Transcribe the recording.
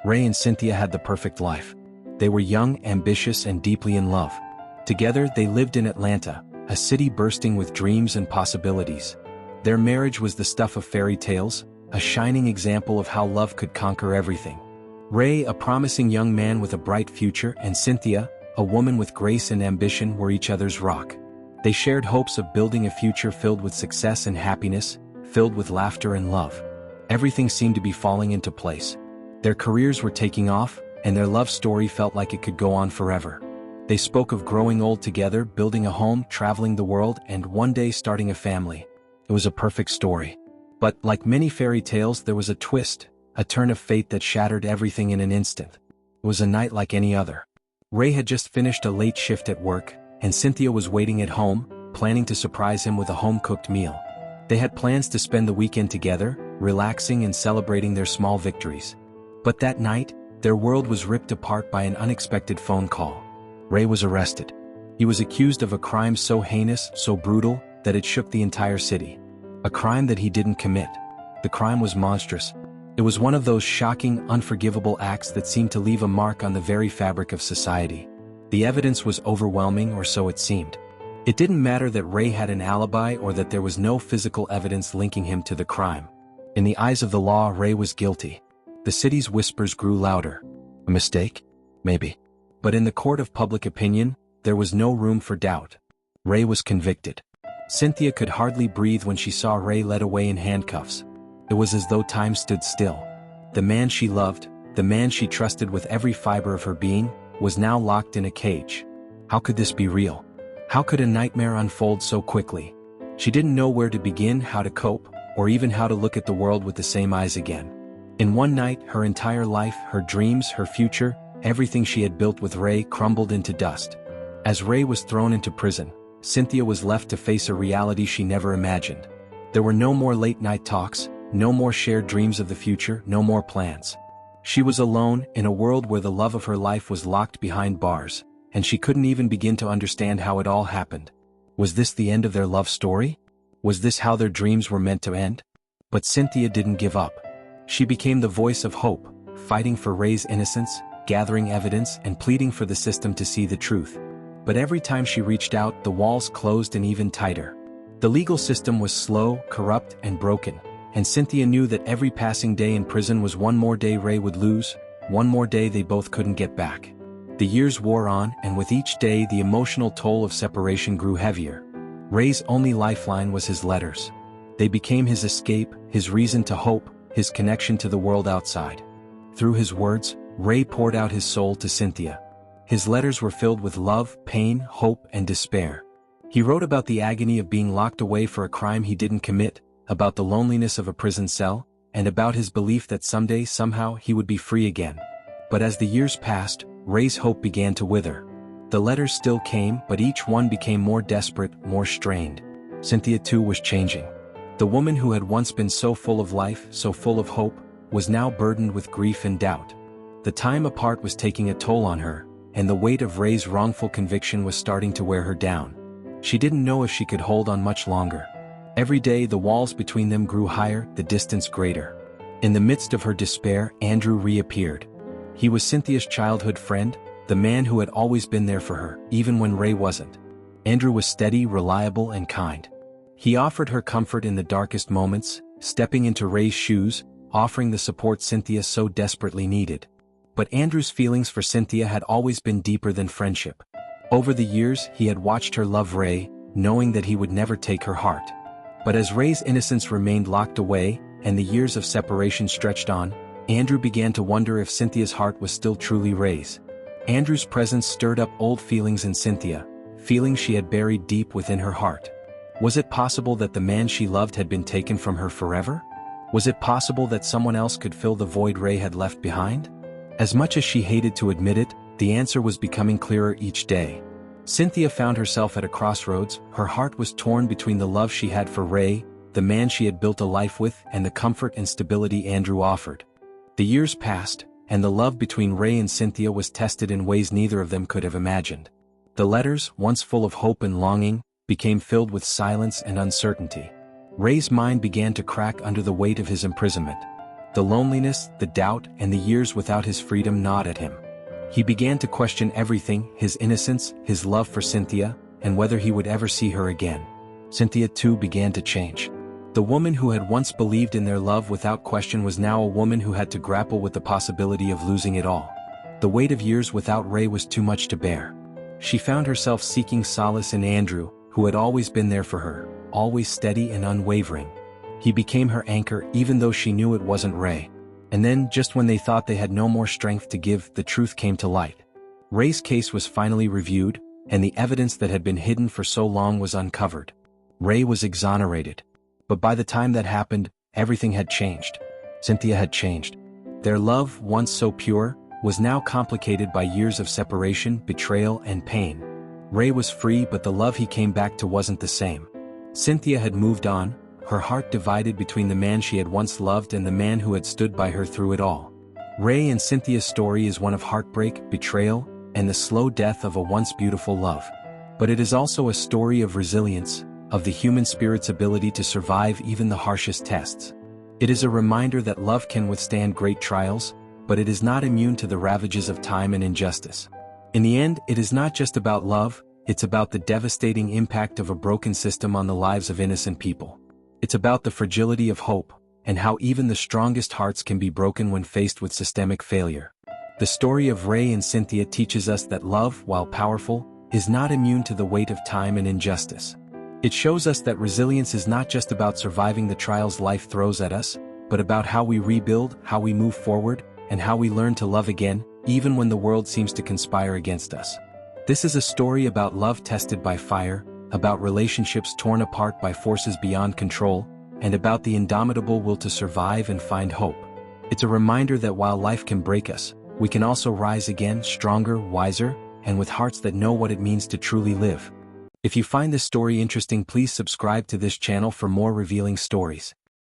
Ray and Cynthia had the perfect life. They were young, ambitious, and deeply in love. Together, they lived in Atlanta, a city bursting with dreams and possibilities. Their marriage was the stuff of fairy tales, a shining example of how love could conquer everything. Ray, a promising young man with a bright future, and Cynthia, a woman with grace and ambition, were each other's rock. They shared hopes of building a future filled with success and happiness, filled with laughter and love. Everything seemed to be falling into place. Their careers were taking off, and their love story felt like it could go on forever. They spoke of growing old together, building a home, traveling the world, and one day starting a family. It was a perfect story. But, like many fairy tales, there was a twist, a turn of fate that shattered everything in an instant. It was a night like any other. Ray had just finished a late shift at work, and Cynthia was waiting at home, planning to surprise him with a home-cooked meal. They had plans to spend the weekend together, relaxing and celebrating their small victories. But that night, their world was ripped apart by an unexpected phone call. Ray was arrested. He was accused of a crime so heinous, so brutal, that it shook the entire city. A crime that he didn't commit. The crime was monstrous. It was one of those shocking, unforgivable acts that seemed to leave a mark on the very fabric of society. The evidence was overwhelming, or so it seemed. It didn't matter that Ray had an alibi or that there was no physical evidence linking him to the crime. In the eyes of the law, Ray was guilty. The city's whispers grew louder. A mistake? Maybe. But in the court of public opinion, there was no room for doubt. Ray was convicted. Cynthia could hardly breathe when she saw Ray led away in handcuffs. It was as though time stood still. The man she loved, the man she trusted with every fiber of her being, was now locked in a cage. How could this be real? How could a nightmare unfold so quickly? She didn't know where to begin, how to cope, or even how to look at the world with the same eyes again. In one night, her entire life, her dreams, her future, everything she had built with Ray crumbled into dust. As Ray was thrown into prison, Cynthia was left to face a reality she never imagined. There were no more late-night talks, no more shared dreams of the future, no more plans. She was alone, in a world where the love of her life was locked behind bars, and she couldn't even begin to understand how it all happened. Was this the end of their love story? Was this how their dreams were meant to end? But Cynthia didn't give up. She became the voice of hope, fighting for Ray's innocence, gathering evidence, and pleading for the system to see the truth. But every time she reached out, the walls closed and even tighter. The legal system was slow, corrupt, and broken, and Cynthia knew that every passing day in prison was one more day Ray would lose, one more day they both couldn't get back. The years wore on, and with each day the emotional toll of separation grew heavier. Ray's only lifeline was his letters. They became his escape, his reason to hope, his connection to the world outside. Through his words, Ray poured out his soul to Cynthia. His letters were filled with love, pain, hope, and despair. He wrote about the agony of being locked away for a crime he didn't commit, about the loneliness of a prison cell, and about his belief that someday, somehow, he would be free again. But as the years passed, Ray's hope began to wither. The letters still came, but each one became more desperate, more strained. Cynthia too was changing. The woman who had once been so full of life, so full of hope, was now burdened with grief and doubt. The time apart was taking a toll on her, and the weight of Ray's wrongful conviction was starting to wear her down. She didn't know if she could hold on much longer. Every day the walls between them grew higher, the distance greater. In the midst of her despair, Andrew reappeared. He was Cynthia's childhood friend, the man who had always been there for her, even when Ray wasn't. Andrew was steady, reliable, and kind. He offered her comfort in the darkest moments, stepping into Ray's shoes, offering the support Cynthia so desperately needed. But Andrew's feelings for Cynthia had always been deeper than friendship. Over the years, he had watched her love Ray, knowing that he would never take her heart. But as Ray's innocence remained locked away, and the years of separation stretched on, Andrew began to wonder if Cynthia's heart was still truly Ray's. Andrew's presence stirred up old feelings in Cynthia, feelings she had buried deep within her heart. Was it possible that the man she loved had been taken from her forever? Was it possible that someone else could fill the void Ray had left behind? As much as she hated to admit it, the answer was becoming clearer each day. Cynthia found herself at a crossroads. Her heart was torn between the love she had for Ray, the man she had built a life with, and the comfort and stability Andrew offered. The years passed, and the love between Ray and Cynthia was tested in ways neither of them could have imagined. The letters, once full of hope and longing, became filled with silence and uncertainty. Ray's mind began to crack under the weight of his imprisonment. The loneliness, the doubt, and the years without his freedom gnawed at him. He began to question everything: his innocence, his love for Cynthia, and whether he would ever see her again. Cynthia too began to change. The woman who had once believed in their love without question was now a woman who had to grapple with the possibility of losing it all. The weight of years without Ray was too much to bear. She found herself seeking solace in Andrew, who had always been there for her, always steady and unwavering. He became her anchor even though she knew it wasn't Ray. And then, just when they thought they had no more strength to give, the truth came to light. Ray's case was finally reviewed, and the evidence that had been hidden for so long was uncovered. Ray was exonerated. But by the time that happened, everything had changed. Cynthia had changed. Their love, once so pure, was now complicated by years of separation, betrayal, and pain. Ray was free, but the love he came back to wasn't the same. Cynthia had moved on, her heart divided between the man she had once loved and the man who had stood by her through it all. Ray and Cynthia's story is one of heartbreak, betrayal, and the slow death of a once beautiful love. But it is also a story of resilience, of the human spirit's ability to survive even the harshest tests. It is a reminder that love can withstand great trials, but it is not immune to the ravages of time and injustice. In the end, it is not just about love, it's about the devastating impact of a broken system on the lives of innocent people. It's about the fragility of hope, and how even the strongest hearts can be broken when faced with systemic failure. The story of Ray and Cynthia teaches us that love, while powerful, is not immune to the weight of time and injustice. It shows us that resilience is not just about surviving the trials life throws at us, but about how we rebuild, how we move forward, and how we learn to love again, even when the world seems to conspire against us. This is a story about love tested by fire, about relationships torn apart by forces beyond control, and about the indomitable will to survive and find hope. It's a reminder that while life can break us, we can also rise again, stronger, wiser, and with hearts that know what it means to truly live. If you find this story interesting, please subscribe to this channel for more revealing stories.